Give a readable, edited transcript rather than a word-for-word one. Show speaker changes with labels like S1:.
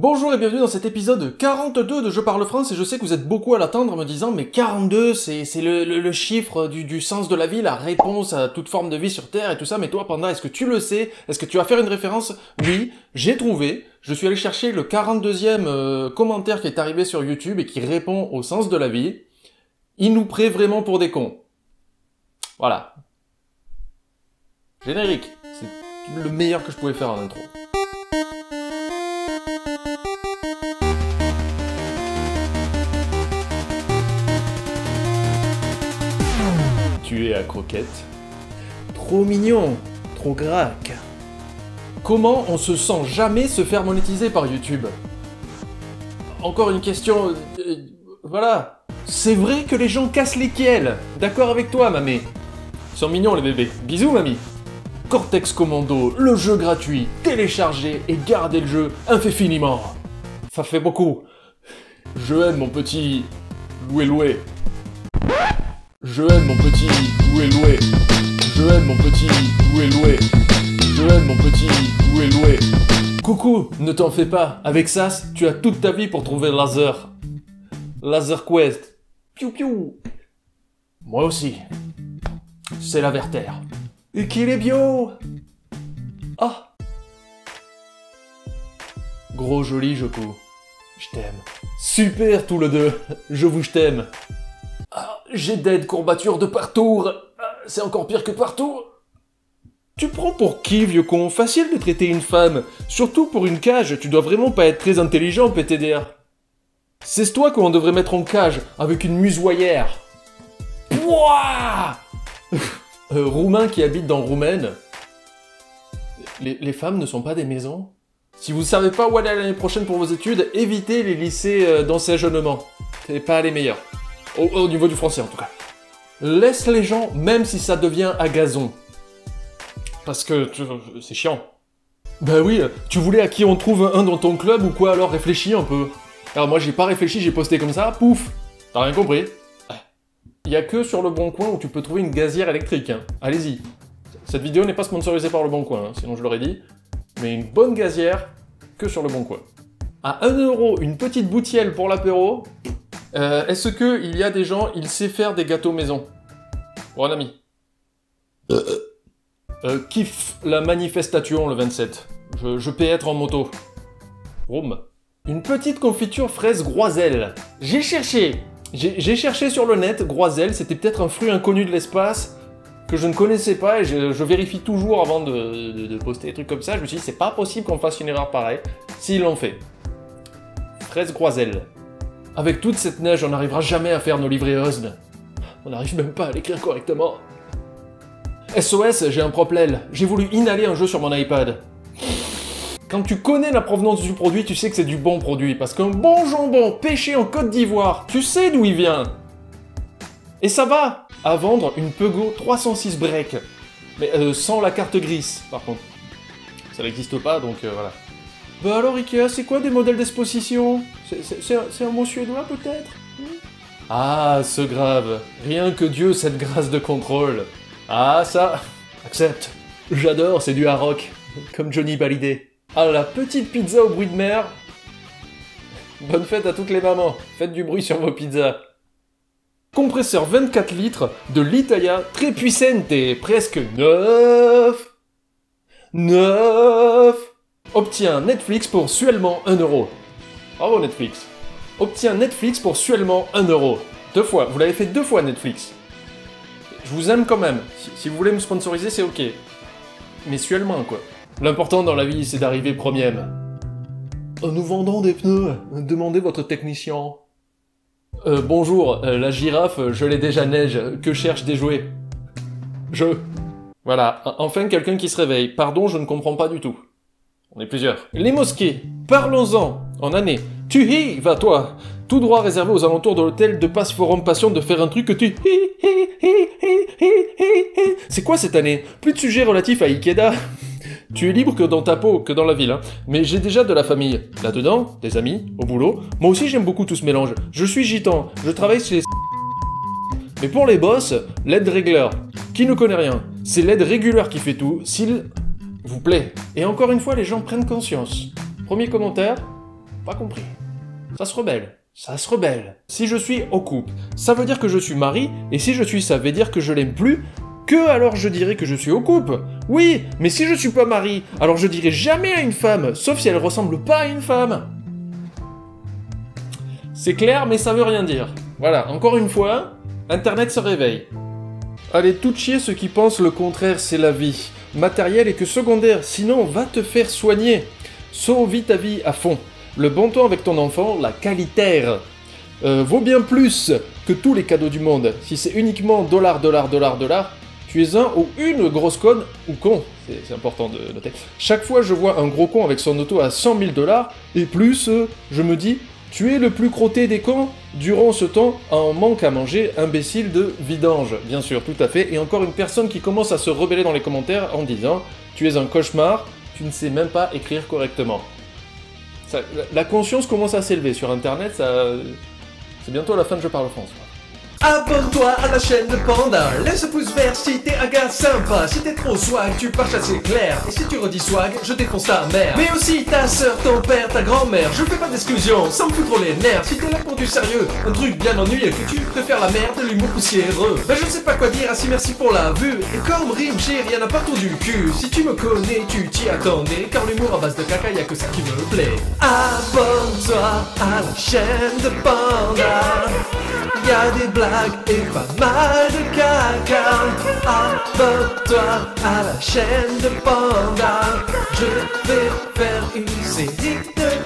S1: Bonjour et bienvenue dans cet épisode 42 de Je parle France, et je sais que vous êtes beaucoup à l'attendre en me disant mais 42 c'est le chiffre du sens de la vie, la réponse à toute forme de vie sur Terre et tout ça, mais toi Panda, est-ce que tu le sais? Est-ce que tu vas faire une référence? Oui, j'ai trouvé, je suis allé chercher le 42e commentaire qui est arrivé sur YouTube et qui répond au sens de la vie. Il nous prend vraiment pour des cons. Voilà. Générique, c'est le meilleur que je pouvais faire en intro. Tu es à croquette. Trop mignon, trop grac. Comment on se sent jamais se faire monétiser par YouTube? Encore une question... voilà. C'est vrai que les gens cassent les kiels. D'accord avec toi, mamé. Ils sont mignons les bébés. Bisous, mamie. Cortex Commando, le jeu gratuit. Téléchargez et gardez le jeu indéfiniment. Ça fait beaucoup. Je aime mon petit... loué. Je aime mon petit loué. Je aime mon petit loué. Je aime mon petit loué. Coucou, ne t'en fais pas. Avec SAS, tu as toute ta vie pour trouver laser. Laser Quest. Piou piou. Moi aussi. C'est la Verter. Et qu'il est bio. Ah. Gros joli Joku. Je t'aime. Super tous les deux. Je vous t'aime. J'ai d'aide courbature de partout. C'est encore pire que partout. Tu prends pour qui, vieux con? Facile de traiter une femme. Surtout pour une cage, tu dois vraiment pas être très intelligent, PTDR. C'est toi qu'on devrait mettre en cage, avec une musoyère. Pouah. Roumain qui habite dans Roumaine. Les femmes ne sont pas des maisons? Si vous savez pas où aller l'année prochaine pour vos études, évitez les lycées d'enseignement. C'est pas les meilleurs. Au niveau du français, en tout cas. Laisse les gens, même si ça devient à gazon. Parce que c'est chiant. Bah oui, tu voulais à qui on trouve un dans ton club ou quoi, alors réfléchis un peu. Alors moi, j'ai pas réfléchi, j'ai posté comme ça, pouf. T'as rien compris. Y a que sur Le Bon Coin où tu peux trouver une gazière électrique, hein. Allez-y. Cette vidéo n'est pas sponsorisée par Le Bon Coin, hein, sinon je l'aurais dit. Mais une bonne gazière, que sur Le Bon Coin. À 1 €, une petite boutielle pour l'apéro. Est-ce que il y a des gens, il sait faire des gâteaux maison? Pour un ami. Kiffe la manifestation le 27. Je peux être en moto. Vroom. Une petite confiture fraise groiselle. J'ai cherché sur le net, groiselle, c'était peut-être un fruit inconnu de l'espace que je ne connaissais pas et je vérifie toujours avant de poster des trucs comme ça. Je me suis dit, c'est pas possible qu'on fasse une erreur pareille. S'ils l'ont fait. Fraise groiselle. Avec toute cette neige, on n'arrivera jamais à faire nos livrets Husd. On n'arrive même pas à l'écrire correctement. SOS, j'ai un problème. J'ai voulu inhaler un jeu sur mon iPad. Quand tu connais la provenance du produit, tu sais que c'est du bon produit. Parce qu'un bon jambon pêché en Côte d'Ivoire, tu sais d'où il vient. Et ça va à vendre une Peugeot 306 break. Mais sans la carte grise, par contre. Ça n'existe pas, donc voilà. Bah alors Ikea, c'est quoi des modèles d'exposition? C'est un mot suédois peut-être? Ah, ce grave. Rien que Dieu, cette grâce de contrôle. Ah, ça, accepte. J'adore, c'est du hard-rock. Comme Johnny Hallyday. Ah, la petite pizza au bruit de mer. Bonne fête à toutes les mamans. Faites du bruit sur vos pizzas. Compresseur 24 litres de l'Italia très puissante et presque neuf. Obtiens Netflix pour seulement 1 €. Bravo Netflix. Obtiens Netflix pour seulement 1 €. 2 fois. Vous l'avez fait 2 fois Netflix. Je vous aime quand même. Si vous voulez me sponsoriser, c'est ok. Mais seulement quoi. L'important dans la vie, c'est d'arriver premier. Nous vendons des pneus. Demandez votre technicien. Bonjour, la girafe, je l'ai déjà neige. Que cherche des jouets? Voilà, enfin quelqu'un qui se réveille. Pardon, je ne comprends pas du tout. On est plusieurs. Les mosquées. Parlons-en. En année. Tu y vas, toi. Tout droit réservé aux alentours de l'hôtel de Passe Forum Passion de faire un truc que tu... C'est quoi cette année? Plus de sujets relatifs à Ikeda. Tu es libre que dans ta peau, que dans la ville, hein. Mais j'ai déjà de la famille. Là-dedans, des amis, au boulot. Moi aussi j'aime beaucoup tout ce mélange. Je suis gitan. Je travaille chez... Mais pour les boss, l'aide régleur. Qui ne connaît rien? C'est l'aide régulière qui fait tout. S'il... vous plaît. Et encore une fois, les gens prennent conscience. Premier commentaire, Pas compris. Ça se rebelle. Ça se rebelle. Si je suis au couple, ça veut dire que je suis mari, et si je suis ça veut dire que je l'aime plus, que alors je dirais que je suis au couple. Oui, mais si je suis pas mari, alors je dirais jamais à une femme, sauf si elle ressemble pas à une femme. C'est clair, mais ça veut rien dire. Voilà, encore une fois, Internet se réveille. Allez, tout chier ceux qui pensent le contraire, c'est la vie. Matériel et que secondaire, sinon va te faire soigner. Sauve ta vie à fond. Le bon temps avec ton enfant, la qualitaire, vaut bien plus que tous les cadeaux du monde. Si c'est uniquement dollar, tu es un ou une grosse conne ou con. C'est important de noter. Chaque fois je vois un gros con avec son auto à 100 000 $, et plus, je me dis, tu es le plus crotté des cons. Durant ce temps, en manque à manger, imbécile de vidange. Bien sûr, tout à fait. Et encore une personne qui commence à se rebeller dans les commentaires en disant, tu es un cauchemar, tu ne sais même pas écrire correctement. Ça, la conscience commence à s'élever sur Internet, c'est bientôt la fin de Je parle France.
S2: Abonne-toi à la chaîne de Panda, laisse un pouce vert si t'es un gars sympa. Si t'es trop swag, tu pars chasser clair. Et si tu redis swag, je défonce ta mère. Mais aussi ta sœur, ton père, ta grand-mère. Je fais pas d'exclusion, ça me fout trop les nerfs. Si t'es là pour du sérieux, un truc bien ennuyeux, que tu préfères la merde, l'humour poussiéreux. Ben je ne sais pas quoi dire, assez merci pour la vue. Et comme rime, j'ai rien à partout du cul. Si tu me connais, tu t'y attendais. Car l'humour à base de caca, y'a que ça qui me plaît. Abonne-toi à la chaîne de Panda. Y'a des blagues et pas mal de caca. Abonne-toi à la chaîne de Panda. Je vais faire une série de